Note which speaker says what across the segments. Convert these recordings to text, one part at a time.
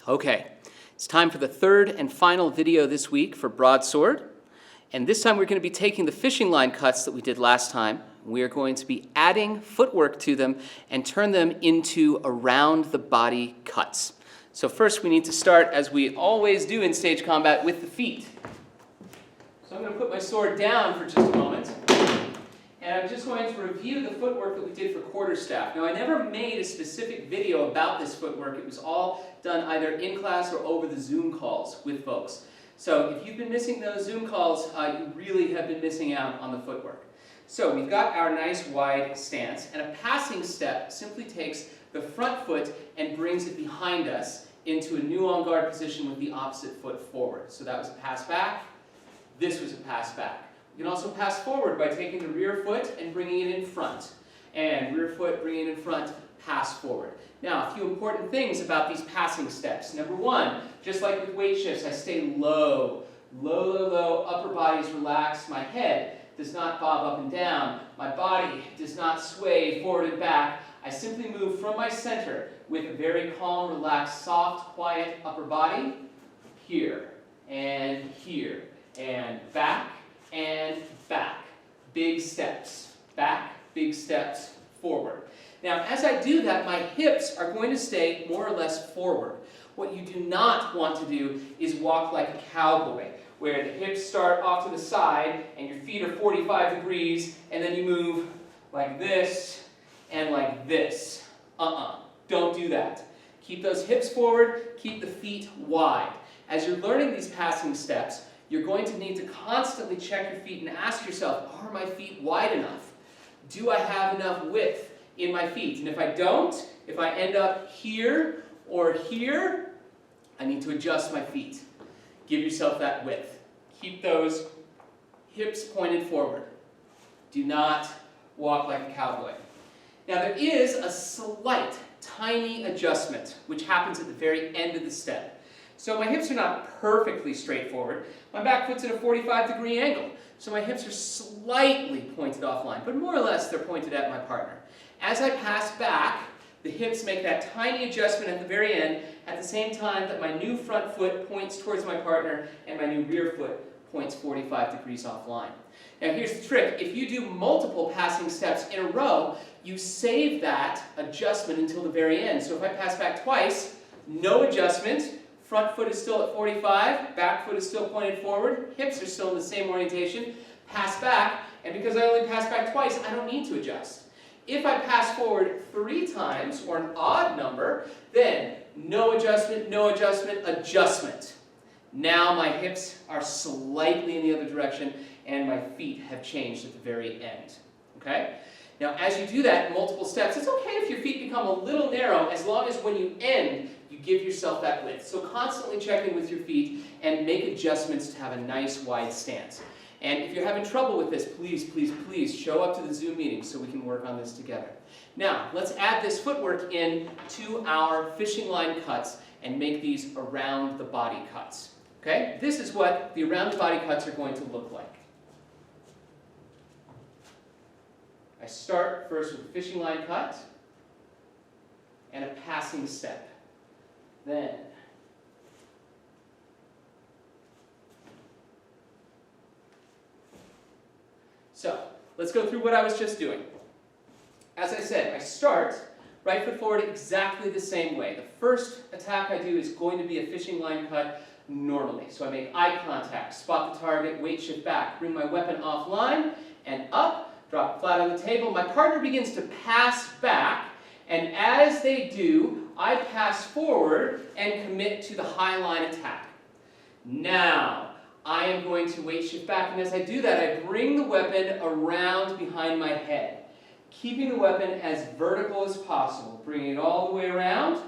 Speaker 1: Okay, it's time for the third and final video this week for Broadsword. And this time we're going to be taking the fishing line cuts that we did last time. We are going to be adding footwork to them and turn them into around the body cuts. So first we need to start, as we always do in stage combat, with the feet. So I'm going to put my sword down for just a moment. And I'm just going to review the footwork that we did for quarterstaff. Now, I never made a specific video about this footwork. It was all done either in class or over the Zoom calls with folks. So if you've been missing those Zoom calls, you really have been missing out on the footwork. So we've got our nice wide stance, and a passing step simply takes the front foot and brings it behind us into a new en garde position with the opposite foot forward. So that was a pass back. This was a pass back. You can also pass forward by taking the rear foot and bringing it in front. And rear foot, bringing it in front, pass forward. Now, a few important things about these passing steps. Number one, just like with weight shifts, I stay low. Low, low, low, upper body is relaxed. My head does not bob up and down. My body does not sway forward and back. I simply move from my center with a very calm, relaxed, soft, quiet upper body. Here, and back, and back. Big steps. Back, big steps, forward. Now, as I do that, my hips are going to stay more or less forward. What you do not want to do is walk like a cowboy, where the hips start off to the side, and your feet are 45 degrees, and then you move like this and like this. Don't do that. Keep those hips forward, keep the feet wide. As you're learning these passing steps, you're going to need to constantly check your feet and ask yourself, are my feet wide enough? Do I have enough width in my feet? And if I don't, if I end up here or here, I need to adjust my feet. Give yourself that width. Keep those hips pointed forward. Do not walk like a cowboy. Now there is a slight, tiny adjustment which happens at the very end of the step. So my hips are not perfectly straightforward. My back foot's at a 45-degree angle. So my hips are slightly pointed offline, but more or less they're pointed at my partner. As I pass back, the hips make that tiny adjustment at the very end at the same time that my new front foot points towards my partner and my new rear foot points 45 degrees offline. Now here's the trick. If you do multiple passing steps in a row, you save that adjustment until the very end. So if I pass back twice, no adjustment. Front foot is still at 45, back foot is still pointed forward, hips are still in the same orientation, pass back, and because I only pass back twice, I don't need to adjust. If I pass forward 3 times, or an odd number, then no adjustment, no adjustment, adjustment. Now my hips are slightly in the other direction, and my feet have changed at the very end. Okay? Now as you do that in multiple steps, it's okay if your feet become a little narrow, as long as when you end, you give yourself that width. So constantly checking with your feet and make adjustments to have a nice wide stance. And if you're having trouble with this, please, please, please show up to the Zoom meeting so we can work on this together. Now, let's add this footwork in to our fishing line cuts and make these around the body cuts. Okay? This is what the around the body cuts are going to look like. I start first with a fishing line cut and a passing step. Then so let's go through what I was just doing. As I said, I start right foot forward exactly the same way. The first attack I do is going to be a fishing line cut normally. So I make eye contact, spot the target, weight shift back, bring my weapon offline and up, drop flat on the table. My partner begins to pass back, and as they do, I pass forward and commit to the high line attack. Now, I am going to weight shift back, and as I do that, I bring the weapon around behind my head, keeping the weapon as vertical as possible, bringing it all the way around.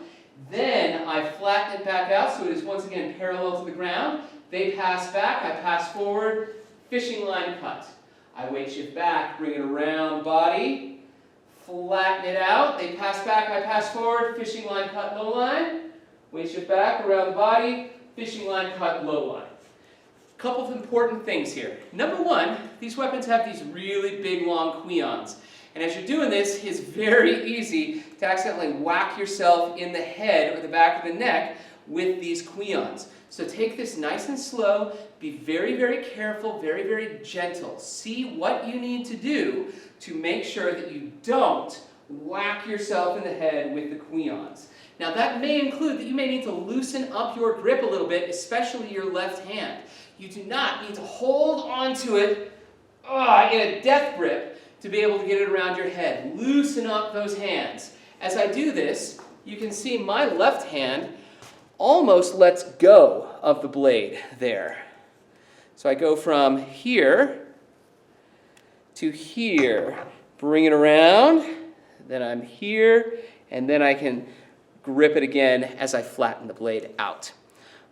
Speaker 1: Then I flatten it back out so it is once again parallel to the ground. They pass back, I pass forward, fishing line cut. I weight shift back, bring it around body, flatten it out. They pass back, I pass forward, fishing line cut, low line. Weight shift back, around the body, fishing line cut, low line. A couple of important things here. Number one, these weapons have these really big long queons. And as you're doing this, it's very easy to accidentally whack yourself in the head or the back of the neck with these queons. So take this nice and slow, be very, very careful, very, very gentle. See what you need to do to make sure that you don't whack yourself in the head with the queons. Now that may include that you may need to loosen up your grip a little bit, especially your left hand. You do not need to hold onto it in a death grip to be able to get it around your head. Loosen up those hands. As I do this, you can see my left hand almost lets go of the blade there. So I go from here to here, bring it around, then I'm here, and then I can grip it again as I flatten the blade out.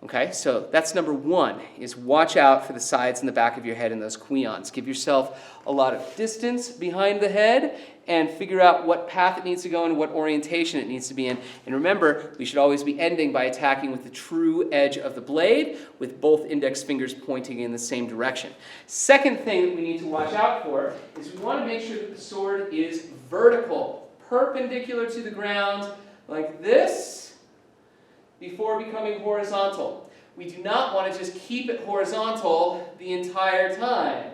Speaker 1: Okay, so that's number one, is watch out for the sides and the back of your head and those queons. Give yourself a lot of distance behind the head and figure out what path it needs to go and what orientation it needs to be in. And remember, we should always be ending by attacking with the true edge of the blade with both index fingers pointing in the same direction. Second thing that we need to watch out for is we want to make sure that the sword is vertical, perpendicular to the ground like this, before becoming horizontal. We do not want to just keep it horizontal the entire time.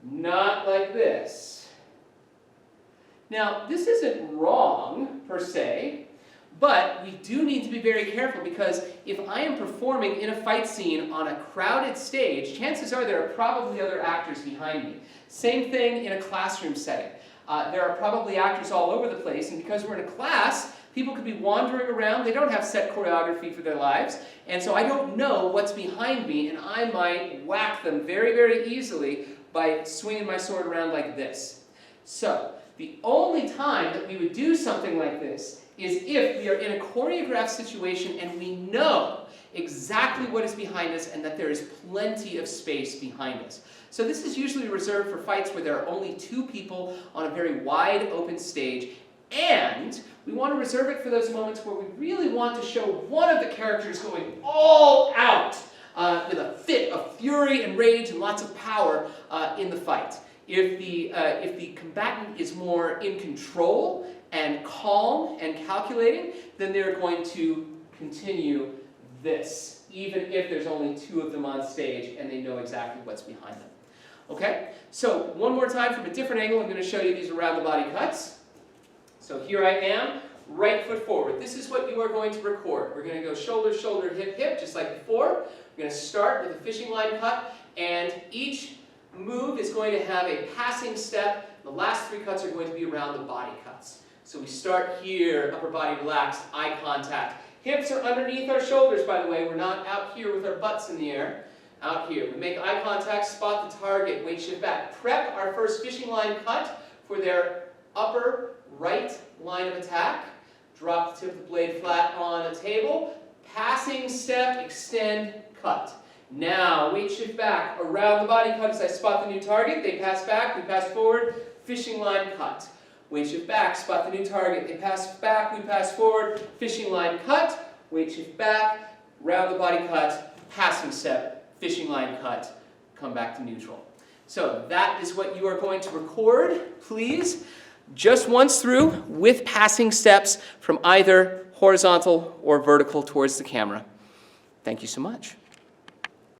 Speaker 1: Not like this. Now, this isn't wrong, per se, but we do need to be very careful because if I am performing in a fight scene on a crowded stage, chances are there are probably other actors behind me. Same thing in a classroom setting. There are probably actors all over the place, and because we're in a class, people could be wandering around. They don't have set choreography for their lives, and so I don't know what's behind me, and I might whack them very, very easily by swinging my sword around like this. So, the only time that we would do something like this is if we are in a choreographed situation and we know exactly what is behind us and that there is plenty of space behind us. So this is usually reserved for fights where there are only two people on a very wide open stage, and we want to reserve it for those moments where we really want to show one of the characters going all out with a fit of fury and rage and lots of power in the fight. If the combatant is more in control and calm and calculating, then they're going to continue this, even if there's only two of them on stage and they know exactly what's behind them. Okay? So one more time from a different angle, I'm going to show you these around the body cuts. So here I am, right foot forward. This is what you are going to record. We're going to go shoulder, shoulder, hip, hip, just like before. We're going to start with a fishing line cut, and each move is going to have a passing step. The last three cuts are going to be around the body cuts. So we start here, upper body relaxed, eye contact. Hips are underneath our shoulders, by the way. We're not out here with our butts in the air. Out here. We make eye contact, spot the target, weight shift back. Prep our first fishing line cut for their upper right line of attack. Drop the tip of the blade flat on a table. Passing step, extend, cut. Now, weight shift back around the body cut as I spot the new target. They pass back, we pass forward, fishing line cut. Weight shift back, spot the new target. They pass back, we pass forward, fishing line cut. Weight shift back, round the body cut, passing step, fishing line cut, come back to neutral. So that is what you are going to record, please. Just once through with passing steps from either horizontal or vertical towards the camera. Thank you so much.